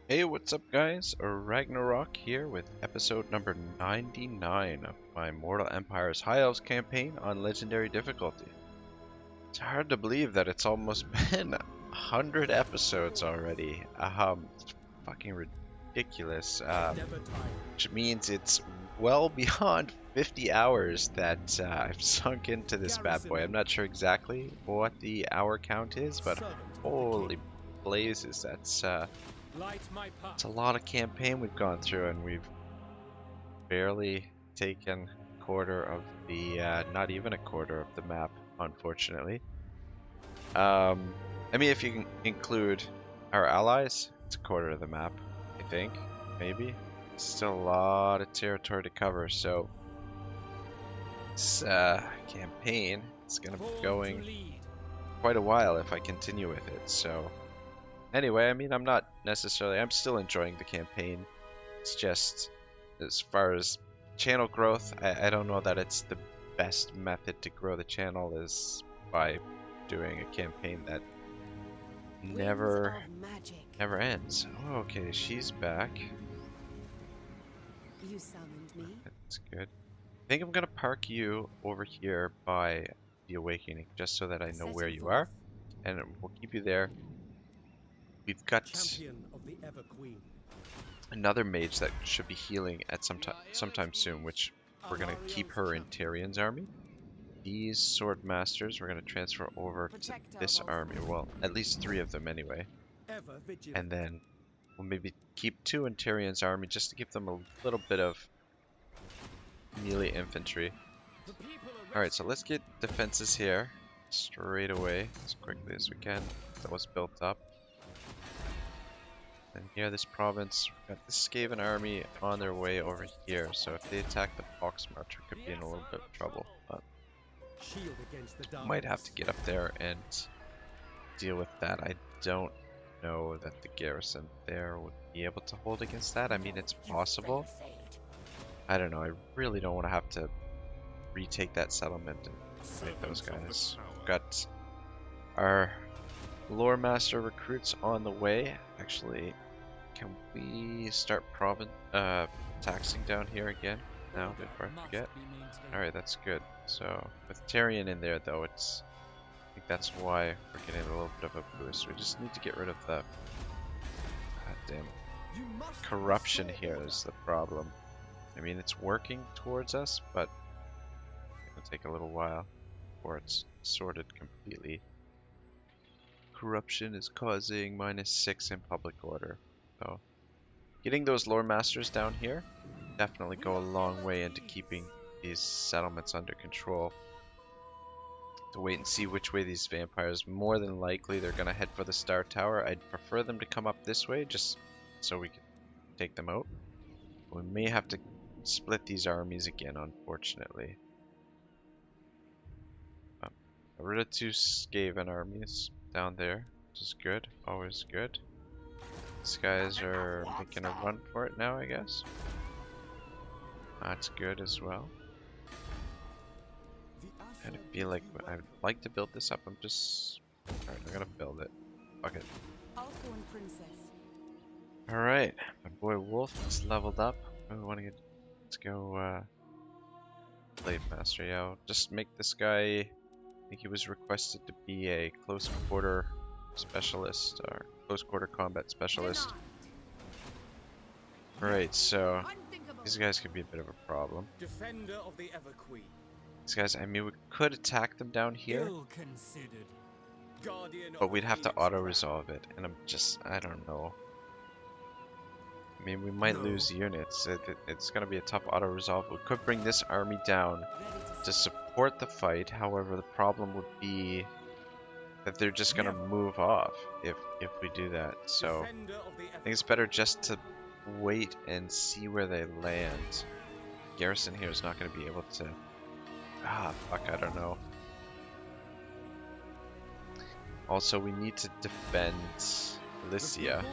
Hey, what's up guys? Ragnarok here with episode number 99 of my Mortal Empire's High Elves campaign on Legendary difficulty. It's hard to believe that it's almost been 100 episodes already. It's fucking ridiculous. Which means it's well beyond 50 hours that I've sunk into this bad boy. I'm not sure exactly what the hour count is, but holy blazes, that's it's a lot of campaign we've gone through, and we've barely taken a quarter of the, not even a quarter of the map, unfortunately. I mean, if you can include our allies, it's a quarter of the map, I think, maybe. Still a lot of territory to cover, so this campaign is going to be going quite a while if I continue with it, so anyway, I mean, I'm still enjoying the campaign. It's just, as far as channel growth, I don't know that it's the best method to grow the channel is by doing a campaign that never ends. Oh, okay, she's back. You summoned me. That's good. I think I'm gonna park you over here by the Awakening, just so that I know where you are, and we'll keep you there. We've got another mage that should be healing at sometime soon, which we're going to keep her in Tyrion's army. These sword masters we're going to transfer over to this army, well, at least 3 of them anyway. And then we'll maybe keep 2 in Tyrion's army just to give them a little bit of melee infantry. Alright, so let's get defenses here straight away as quickly as we can. That was built up. And near this province, we've got the Skaven army on their way over here, so if they attack the Poxmarch, we could be in a little bit of trouble. But might have to get up there and deal with that. I don't know that the garrison there would be able to hold against that. I mean, it's possible. I don't know, I really don't want to have to retake that settlement and fight those guys. We've got our Lore Master recruits on the way. Actually, can we start taxing down here again now before I forget? Alright, that's good. So with Tyrion in there though, I think that's why we're getting a little bit of a boost. We just need to get rid of the goddamn corruption here is the problem. I mean, it's working towards us, but it'll take a little while before it's sorted completely. Corruption is causing -6 in public order. So getting those lore masters down here definitely go a long way into keeping these settlements under control. To wait and see which way these vampires, more than likely they're gonna head for the Star Tower. I'd prefer them to come up this way just so we can take them out. We may have to split these armies again, unfortunately. Got rid of 2 Skaven armies down there, which is good, always good. These guys are making a run for it now, I guess. That's good as well. I feel like I'd like to build this up. Alright, I'm gonna build it. Fuck it. Alright, my boy Wolf is leveled up. Let's go Blade Master. Yeah, I'll just make this guy, I think he was requested to be a close quarter specialist, or close quarter combat specialist. Alright, so these guys could be a bit of a problem. These guys, I mean, we could attack them down here, but we'd have to auto-resolve it, and I don't know. I mean, we might lose units. It's going to be a tough auto-resolve. We could bring this army down to support the fight. However, the problem would be that they're just going to move off if we do that. So I think it's better just to wait and see where they land. Garrison here is not going to be able to... fuck, I don't know. Also, we need to defend Lycia.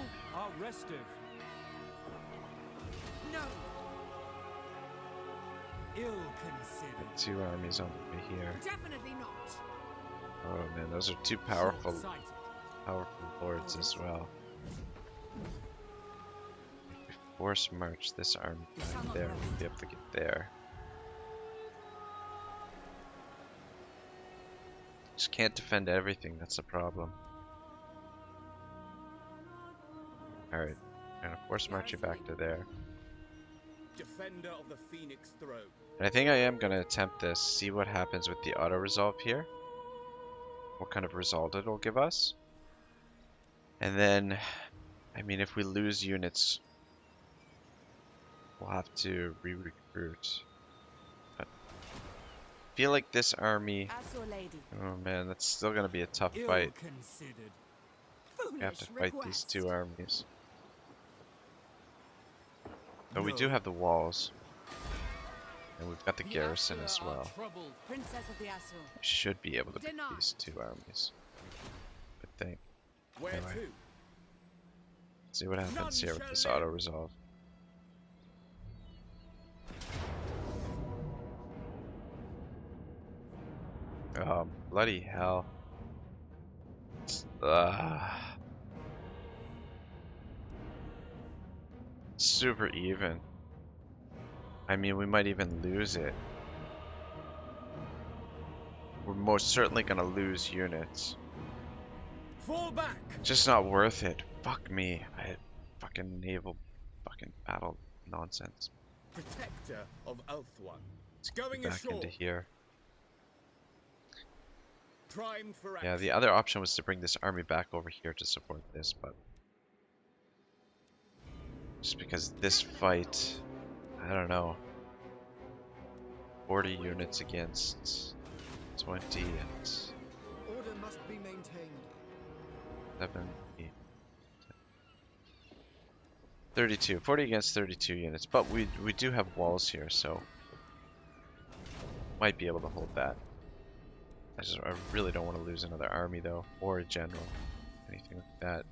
The 2 armies on the way here. Definitely not. Oh man, those are 2 powerful lords as well. force march this army back there. We'll be able to get there. Just can't defend everything, that's the problem. Alright, I'm gonna force march you back to there. Defender of the Phoenix throne. And I think I am gonna attempt this, see what happens with the auto-resolve here. What kind of result it'll give us. And then, I mean, if we lose units, we'll have to re-recruit. But I feel like this army... Oh man, that's still gonna be a tough fight. We have to fight these two armies. But we do have the walls. And we've got the garrison as well. We should be able to beat these two armies. I think. Anyway. Let's see what happens here with this auto-resolve. Oh, bloody hell. Super even. I mean, we might even lose it. We're most certainly gonna lose units. Fall back. Just not worth it. Fuck me. I had fucking naval fucking battle nonsense. Protector of Elfthwan. It's going Back ashore. into here. Primed for Yeah, action. the other option was to bring this army back over here to support this, but just because this fight, I don't know. 40 units against 20 and Order must be maintained. 70. 32. 40 against 32 units, but we do have walls here, so might be able to hold that. I really don't want to lose another army though, or a general, anything like that,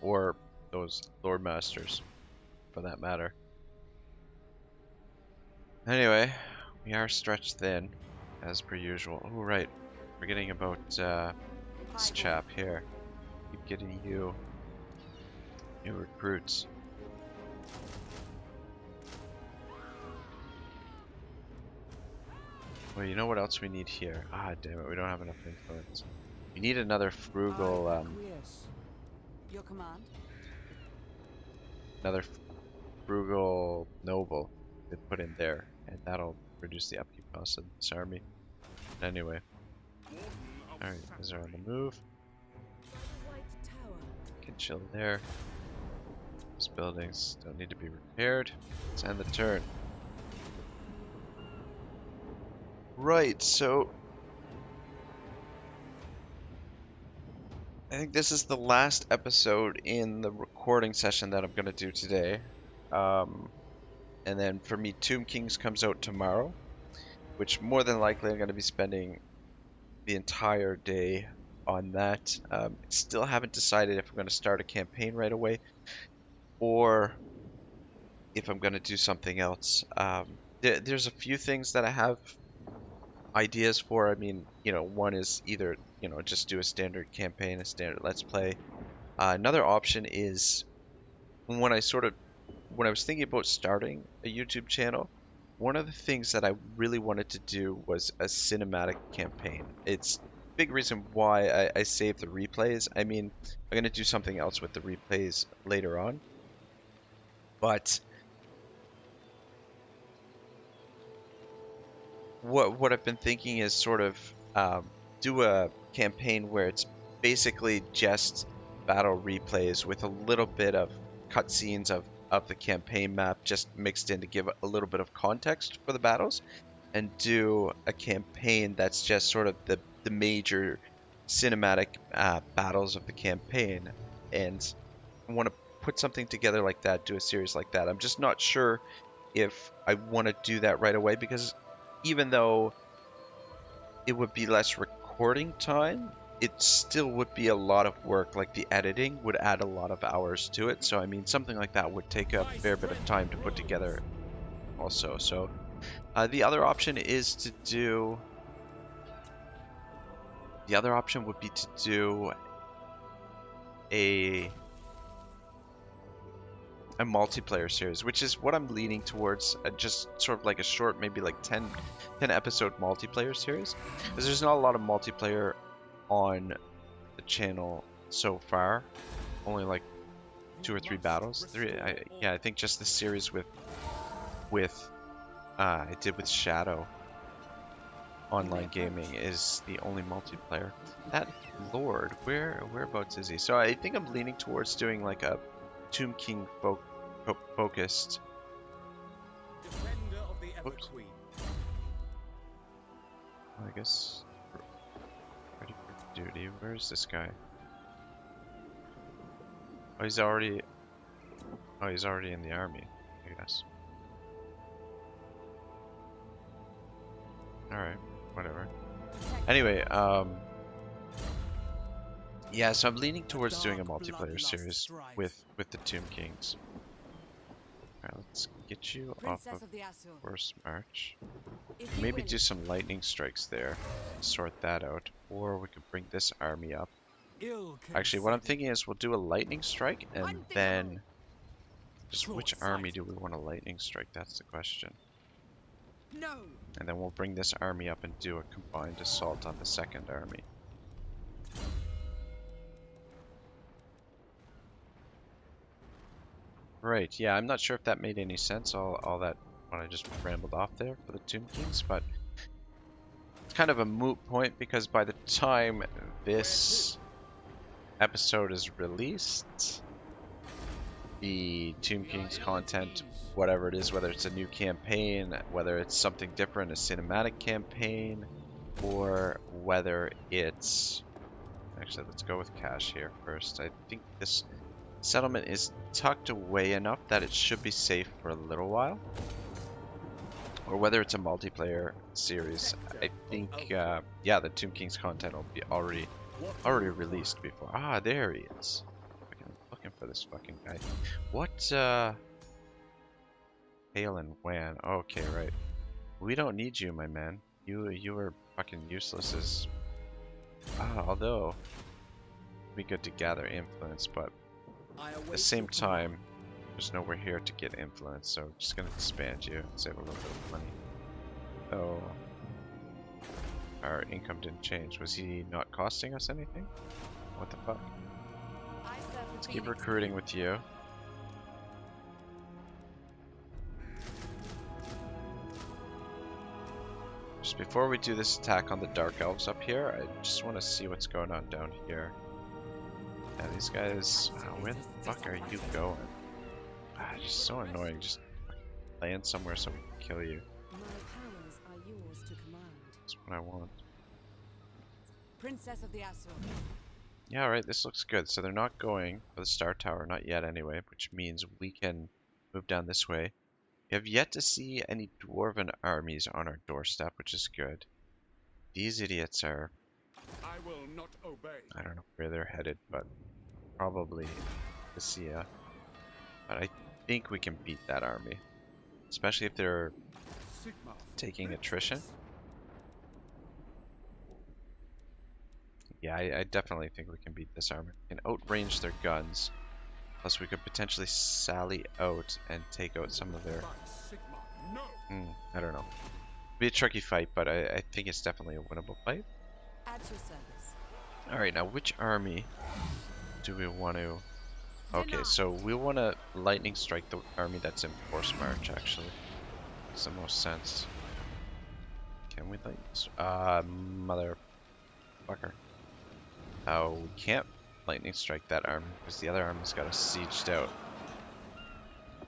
or those Lord Masters, for that matter. Anyway, we are stretched thin, as per usual. Oh right, forgetting about this chap here. Keep getting you new recruits. Well, you know what else we need here? Ah, damn it, we don't have enough influence. We need another frugal, Your command? another frugal noble to put in there, and that'll reduce the upkeep cost of this army. Anyway, alright, these are on the move. Can chill there. These buildings don't need to be repaired. Let's end the turn. Right, so I think this is the last episode in the recording session that I'm going to do today. And then for me, Tomb Kings comes out tomorrow, which more than likely I'm going to be spending the entire day on that. Still haven't decided if I'm going to start a campaign right away or if I'm going to do something else. There's a few things that I have ideas for. I mean, you know, one is either, you know, just do a standard campaign, a standard let's play. Another option is when I was thinking about starting a YouTube channel, one of the things that I really wanted to do was a cinematic campaign. It's a big reason why I saved the replays. I mean, I'm going to do something else with the replays later on, but what I've been thinking is sort of do a campaign where it's basically just battle replays with a little bit of cutscenes of the campaign map just mixed in to give a little bit of context for the battles, and do a campaign that's just sort of the major cinematic battles of the campaign. And I want to put something together like that, do a series like that. I'm just not sure if I want to do that right away, because even though it would be less recording time, it still would be a lot of work. Like the editing would add a lot of hours to it. So I mean, something like that would take a fair bit of time to put together also. So the other option is to do... The other option would be to do a multiplayer series, which is what I'm leaning towards. Just sort of like a short, maybe like 10 episode multiplayer series, because there's not a lot of multiplayer on the channel so far. Only like 2 or 3 battles. I think just the series with I did with Shadow online gaming is the only multiplayer. That Lord, whereabouts is he? So I think I'm leaning towards doing like a Tomb King focused. Defender of the Ever Oops. Queen. I guess ready for duty. Where's this guy? Oh, he's already in the army, I guess. Alright, whatever. Anyway, yeah, so I'm leaning towards doing a multiplayer series with the Tomb Kings. Alright, let's get you off of Force March. Maybe do some lightning strikes there, sort that out, or we could bring this army up. Actually, what I'm thinking is we'll do a lightning strike, and then just which army do we want to lightning strike? That's the question. No. And then we'll bring this army up and do a combined assault on the second army. Right, yeah, I'm not sure if that made any sense, all that when I just rambled off there for the Tomb Kings, but it's kind of a moot point because by the time this episode is released, the Tomb Kings content, whatever it is, whether it's a new campaign, whether it's something different, a cinematic campaign, or whether it's... Actually, let's go with cash here first. I think this settlement is tucked away enough that it should be safe for a little while. Or whether it's a multiplayer series. I think, yeah, the Tomb Kings content will be already released before. Ah, there he is. Looking for this fucking guy. What, Hale and Wan. Okay, right. We don't need you, my man. You are fucking useless as... although... It'd be good to gather influence, but... At the same time, there's nowhere here to get influence, so I'm just gonna disband you and save a little bit of money. So... Our income didn't change. Was he not costing us anything? What the fuck? Let's keep recruiting with you. Just before we do this attack on the Dark Elves up here, I just want to see what's going on down here. Yeah, these guys... where the fuck are you going? Just so annoying. Just land somewhere so we can kill you. My powers are yours to command. That's what I want. Princess of the Azure. Yeah, alright, this looks good. So they're not going for the Star Tower, not yet anyway, which means we can move down this way. We have yet to see any dwarven armies on our doorstep, which is good. These idiots are... I will not obey. I don't know where they're headed, but probably Cassia. But I think we can beat that army. Especially if they're taking attrition. Yeah, I definitely think we can beat this army. We can outrange their guns. Plus we could potentially sally out and take out some of their... I don't know. It'll be a tricky fight, but I think it's definitely a winnable fight. At your service. Alright, now which army do we want to... Okay, so we want to lightning strike the army that's in Force March, actually. Makes the most sense. Can we lightning... motherfucker. Oh, we can't lightning strike that army because the other army's got us sieged out.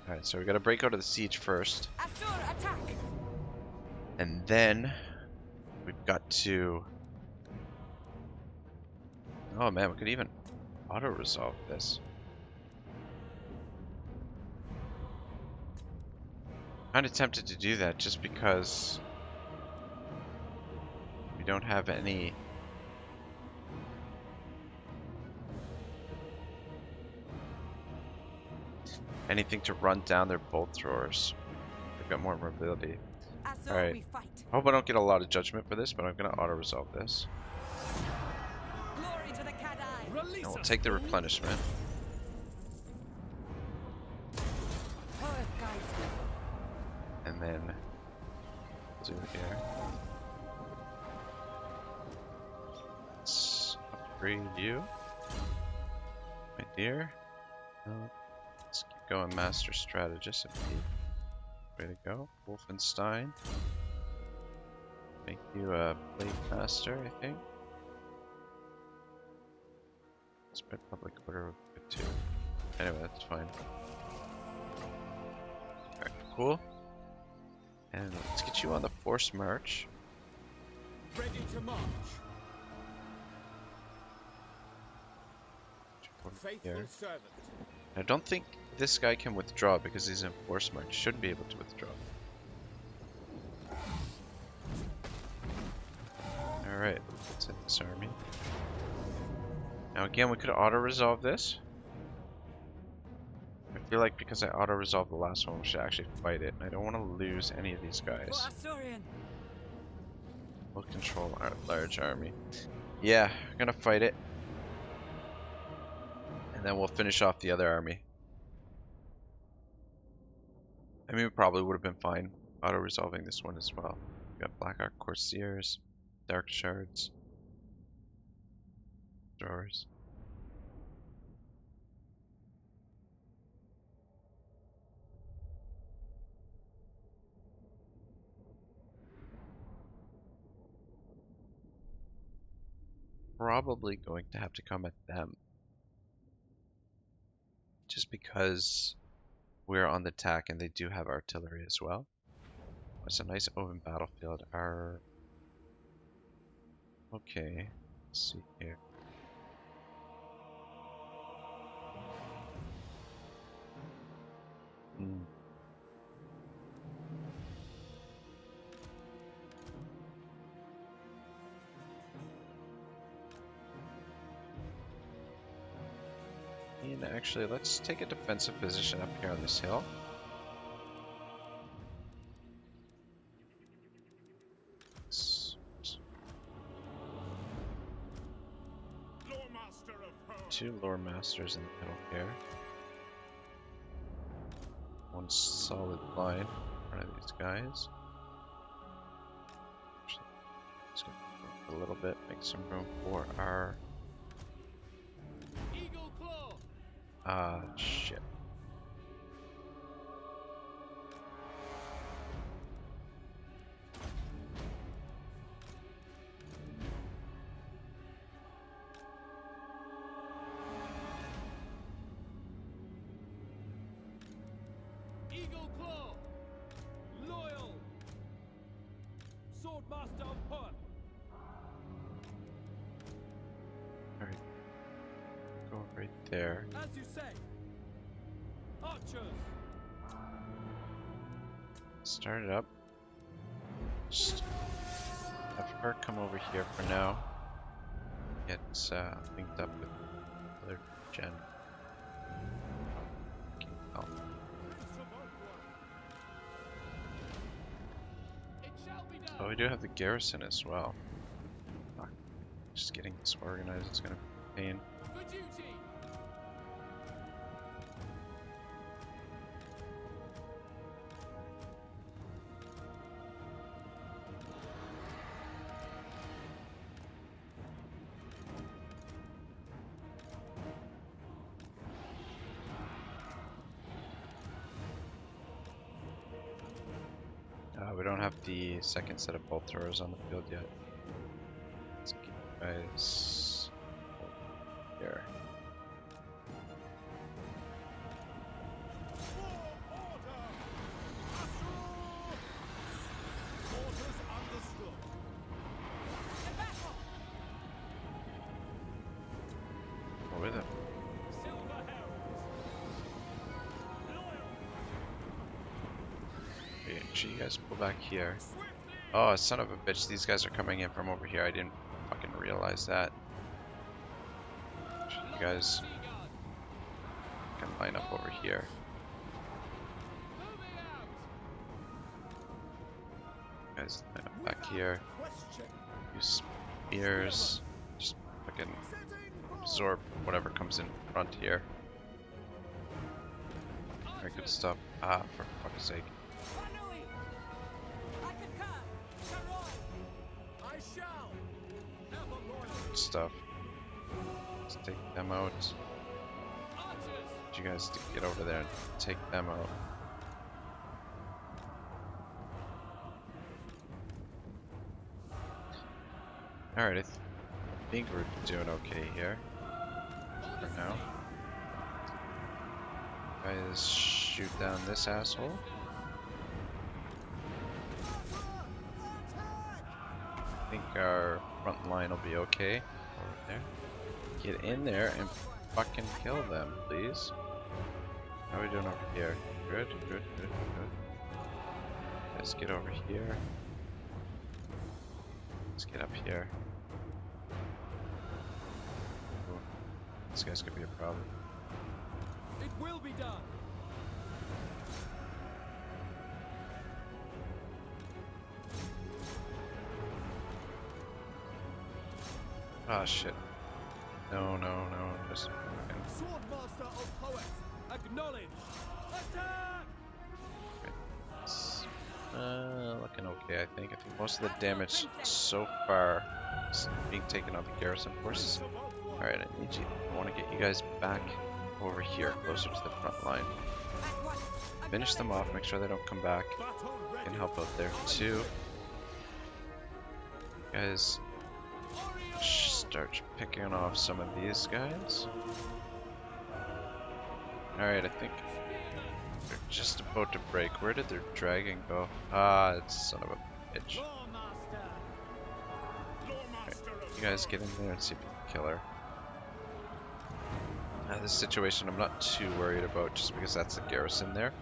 Alright, so we gotta break out of the siege first. Azure, attack! And then we've got to... Oh man, we could even auto-resolve this. Kinda tempted to do that just because we don't have anything to run down their bolt throwers. They've got more mobility. Alright. I hope I don't get a lot of judgment for this, but I'm gonna auto-resolve this. Glory to the Cadai! And we'll take the replenishment. do here. Let's upgrade you, my dear. Let's keep going, Master Strategist. Way to go, Wolfenstein. Make you a Blade Master, I think. Spread Public Order would be good too. Anyway, that's fine. Alright, cool. And let's get you on the Force March. Ready to march. Faithful Here. servant. I don't think this guy can withdraw because he's in Force March. Should be able to withdraw. Alright, let's hit this army. Now again, we could auto-resolve this. I feel like because I auto-resolved the last one, we should actually fight it. I don't want to lose any of these guys. We'll control our large army. Yeah, we're gonna fight it. And then we'll finish off the other army. I mean, we probably would have been fine auto-resolving this one as well. We got Black Ark Corsairs, Dark Shards, Throwers. Probably going to have to come at them. Just because we're on the attack and they do have artillery as well. It's a nice open battlefield. Okay, let's see here. And actually, let's take a defensive position up here on this hill. Two lore masters in the middle here. One solid line in front of these guys. Actually, just gonna move a little bit, make some room for our. Shit. Eagle Claw. Loyal. Swordmaster of Perth. Alright. Go right there. As you say. Archers. Start it up. Just have her come over here for now. Get linked up with the other gen. Okay, oh. Oh, we do have the garrison as well. Fuck. Just getting this organized is gonna be a pain. For duty. We don't have the second set of bolt throwers on the field yet. Let's keep you guys here. Go with it. Actually, you guys pull back here. Oh, son of a bitch, these guys are coming in from over here. I didn't fucking realize that. You guys can line up over here. You guys line up back here. Use spears. Just fucking absorb whatever comes in front here. Very good stuff. Ah, for fuck's sake. shall. Ever loyal. Good stuff. Let's take them out. Archers. Need you guys to get over there and take them out. Alright, I think we're doing okay here for now. Guys, shoot down this asshole. I think our front line will be okay over there. Get in there and fucking kill them, please. How are we doing over here? Good, good, good, good. Let's get over here. Let's get up here. Ooh, this guy's gonna be a problem. It will be done. Ah, shit. No, no, no. Just Swordmaster of poets, acknowledge. Attack! it's, looking okay, I think. I think most of the damage so far is being taken on the garrison forces. Alright, I want to get you guys back over here, closer to the front line. Finish them off, make sure they don't come back. Battle ready. Can help out there too. Guys, start picking off some of these guys. Alright, I think they're just about to break. Where did their dragon go? Ah, it's son of a bitch. Lawmaster. You guys get in there and see if you can kill her. This situation I'm not too worried about just because that's the garrison there.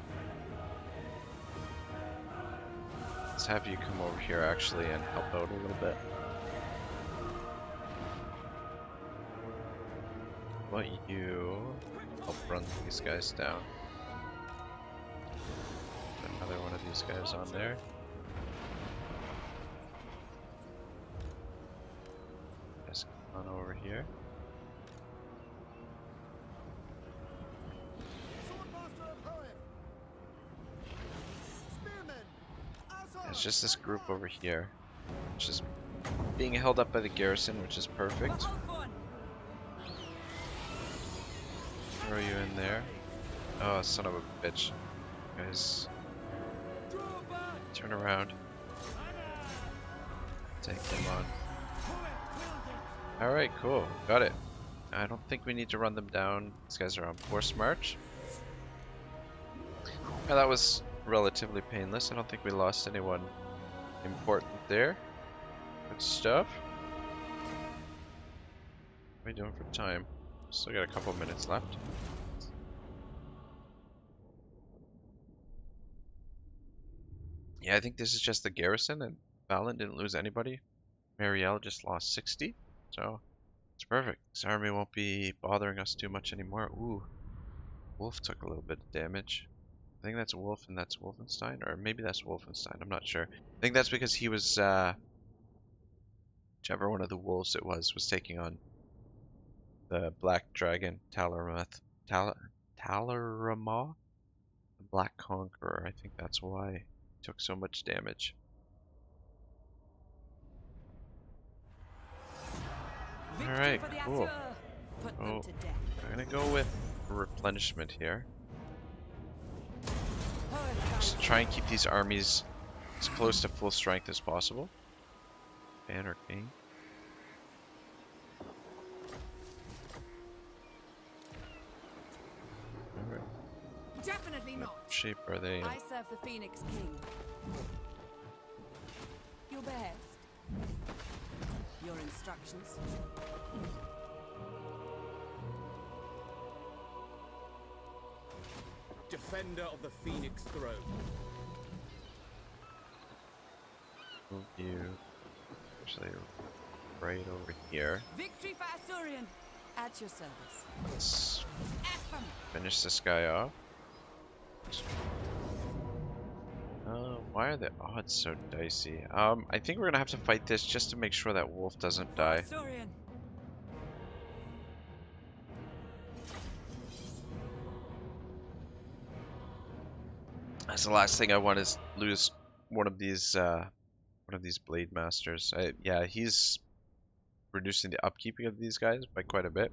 Let's have you come over here actually and help out a little bit. Want you help run these guys down. Another one of these guys on there. Guys, come on over here. Swordmaster of poets. Spearmen. It's just this group over here, which is being held up by the garrison, which is perfect. Throw you in there. Oh, son of a bitch. Guys, Draw back. turn around. Take them on. Alright, cool. Got it. I don't think we need to run them down. These guys are on force march. Yeah, that was relatively painless. I don't think we lost anyone important there. Good stuff. What are we doing for time? Still got a couple minutes left. Yeah, I think this is just the garrison, and Valen didn't lose anybody. Marielle just lost 60, so it's perfect. This army won't be bothering us too much anymore. Ooh, Wolf took a little bit of damage. I think that's Wolf and that's Wolfenstein, or maybe that's Wolfenstein, I'm not sure. I think that's because he was, whichever one of the wolves it was taking on the Black Dragon, Talaramoth, the Black Conqueror. I think that's why he took so much damage. Alright, cool. Oh, I'm gonna go with replenishment here. Just try and keep these armies as close to full strength as possible. Banner King. Alright. Definitely not. What shape are they in? I serve the Phoenix King. Your behest. Your instructions. Defender of the Phoenix throne. Move you actually right over here. Victory for Asurion. At your service. Let's Ephraim. finish this guy off. Why are the odds so dicey? I think we're gonna have to fight this just to make sure that Wolf doesn't die. Asurion. That's the last thing I want is lose one of these one of these blade masters. Yeah, he's reducing the upkeeping of these guys by quite a bit.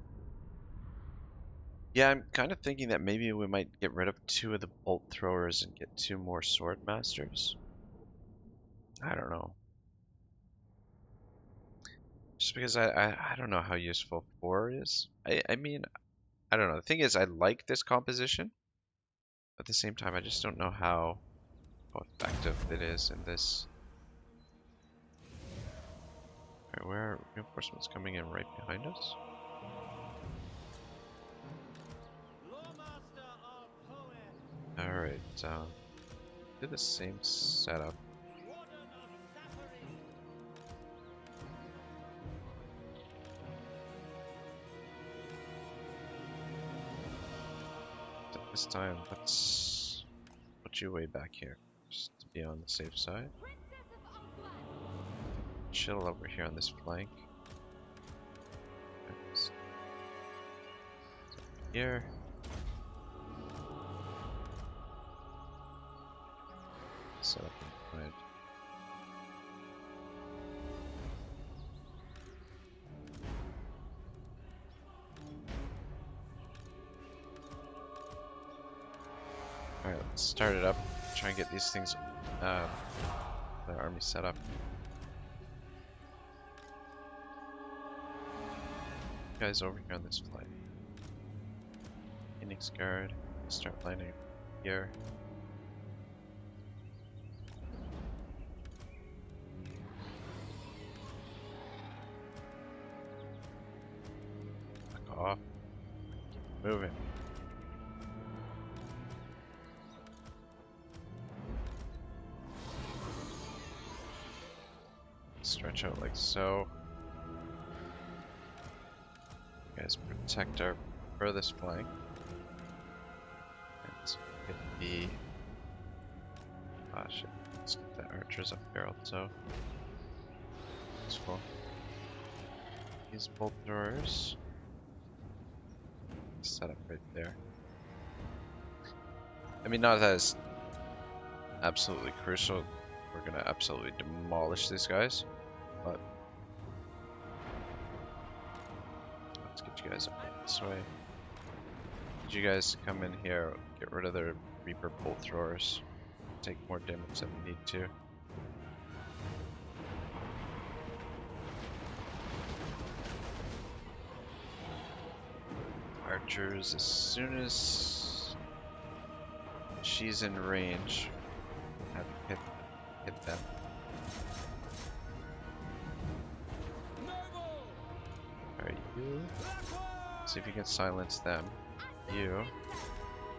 Yeah, I'm kind of thinking that maybe we might get rid of 2 of the bolt throwers and get 2 more sword masters. I don't know. Just because I don't know how useful 4 is. I mean, I don't know. The thing is, I like this composition. At the same time, I just don't know how effective it is in this. Alright, where are reinforcements coming in right behind us? Alright, do the same setup. This time, let's put you way back here, just to be on the safe side. Chill over here on this flank. Here. Set up inside. Alright, let's start it up. Try and get these things, the army set up. Guys over here on this flank. Phoenix Guard, start landing here. Back off. Keep moving. Stretch out like so. You guys protect our furthest flank. And get the... Ah shit. Let's get the archers up barreled so. Useful. These bolt throwers. Set up right there. I mean, not that it's absolutely crucial. We're gonna absolutely demolish these guys. But let's get you guys up this way. Get you guys to come in here, get rid of their Reaper bolt throwers. Take more damage than we need to. Archers, as soon as she's in range, have hit them. Alright, you see if you can silence them. You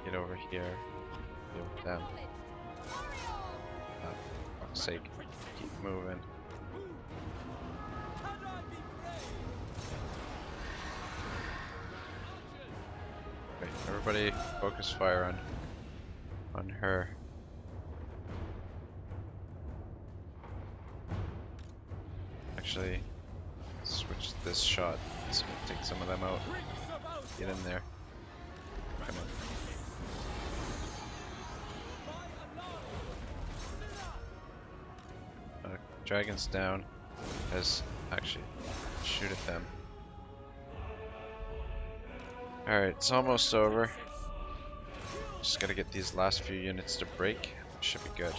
get over here, deal with them. For fuck's sake, keep moving. Right, everybody focus fire on her. Actually, switch this shot so we can take some of them out. Get in there. Come in. Dragon's down. As actually shoot at them. Alright, it's almost over. Just gotta get these last few units to break. Should be good.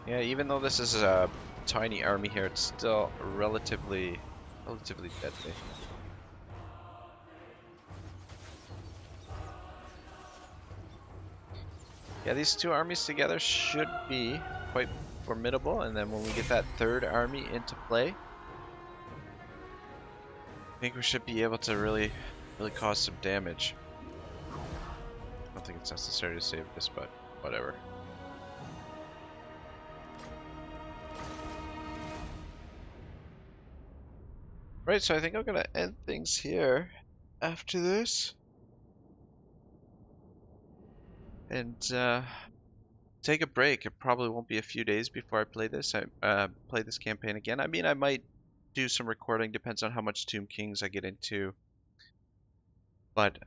Yeah, even though this is a tiny army here, it's still relatively deadly. Yeah, these 2 armies together should be quite formidable, and then when we get that 3rd army into play, I think we should be able to really cause some damage. I don't think it's necessary to save this, but whatever. Right, so I think I'm gonna end things here after this. And take a break. It probably won't be a few days before I play this. Play this campaign again. I mean, I might do some recording. Depends on how much Tomb Kings I get into. But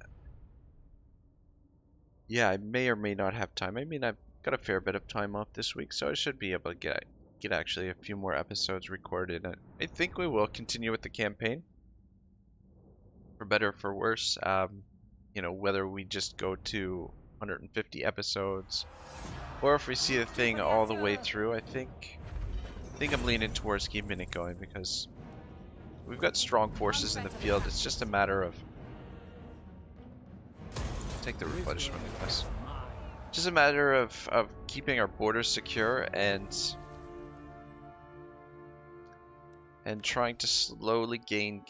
yeah, I may or may not have time. I mean, I've got a fair bit of time off this week, so I should be able to get actually a few more episodes recorded. I think we will continue with the campaign, for better or for worse. You know, whether we just go to 150 episodes, or if we see the thing all the way through. I think I'm leaning towards keeping it going because we've got strong forces in the field. It's just a matter of take the replenishment request. Just a matter of keeping our borders secure and trying to slowly gain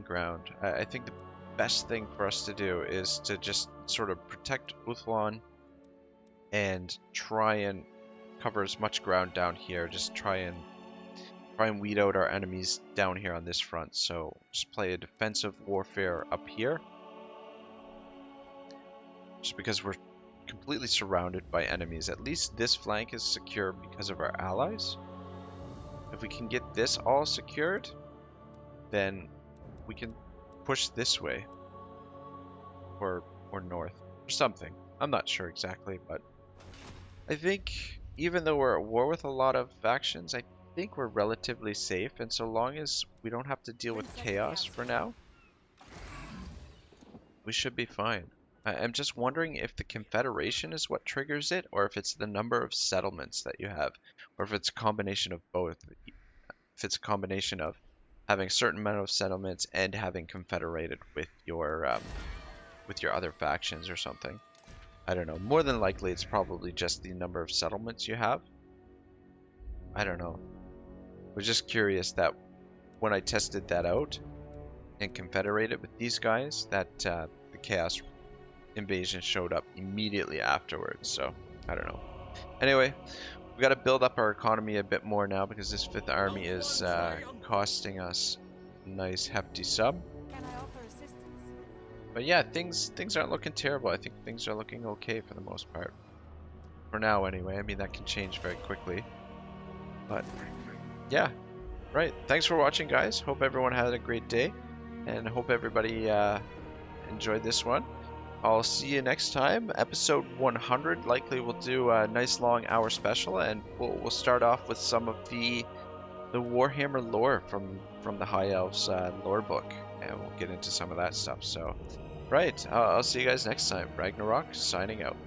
ground. I think the best thing for us to do is to just sort of protect Uthlon and try and cover as much ground down here. Just try and weed out our enemies down here on this front. So just play a defensive warfare up here. Just because we're completely surrounded by enemies. At least this flank is secure because of our allies. If we can get this all secured, then we can push this way. Or north. Or something. I'm not sure exactly, but I think even though we're at war with a lot of factions, I think we're relatively safe, and so long as we don't have to deal with chaos for now, we should be fine. I'm just wondering if the Confederation is what triggers it, or if it's the number of settlements that you have, or if it's a combination of both. If it's a combination of having a certain amount of settlements and having confederated with your other factions or something. I don't know. More than likely, it's probably just the number of settlements you have. I don't know. I was just curious that when I tested that out and confederated with these guys, that the Chaos Invasion showed up immediately afterwards. So, I don't know. Anyway, we got to build up our economy a bit more now because this 5th Army is costing us a nice hefty sum. Can I offer assistance? But yeah, things aren't looking terrible. I think things are looking okay for the most part. For now, anyway. I mean, that can change very quickly. But yeah, right. Thanks for watching, guys. Hope everyone had a great day, and hope everybody enjoyed this one. I'll see you next time. Episode 100. Likely we'll do a nice long hour special, and we'll start off with some of the Warhammer lore from the High Elves lore book, and we'll get into some of that stuff. So, right. I'll see you guys next time. Ragnarok signing out.